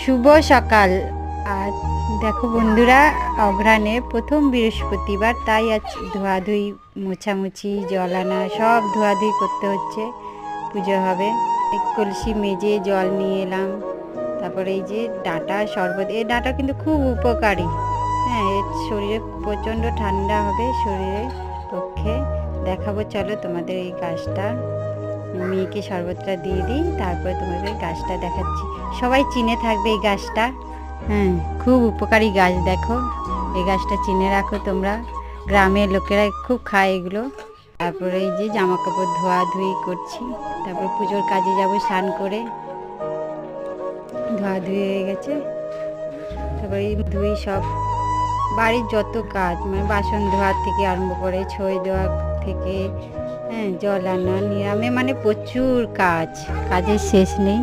শুভ সকাল। আর দেখো বন্ধুরা, অঘ্রাণে প্রথম বৃহস্পতিবার, তাই আজ ধোয়াধুয়ি, মোছামুছি, জল আনা, সব ধোয়াধুয়ি করতে হচ্ছে। পুজো হবে। কলসি মেজে জল নিয়ে এলাম। তারপরে এই যে ডাঁটা শরবত, এই ডাঁটা কিন্তু খুব উপকারী। হ্যাঁ, এর শরীরে প্রচণ্ড ঠান্ডা হবে, শরীরের পক্ষে। দেখাবো, চলো তোমাদের এই গাছটা। মেয়েকে শরবতটা দিয়ে দিই, তারপরে তোমাদের গাছটা দেখাচ্ছি। সবাই চিনে থাকবে এই গাছটা। হ্যাঁ, খুব উপকারী গাছ। দেখো, এই গাছটা চিনে রাখো তোমরা। গ্রামের লোকেরা খুব খায় এগুলো। তারপরে এই যে জামা কাপড় ধোয়াধুয়ি করছি। তারপর পুজোর কাজে যাব স্নান করে। ধোয়াধুয়ি হয়ে গেছে। তারপরে ধুই সব বাড়ির যত কাজ, মানে বাসন ধোয়ার থেকে আরম্ভ করে ছই দেওয়া থেকে, হ্যাঁ, জল আনা, নিরামে, মানে প্রচুর কাজ, কাজের শেষ নেই।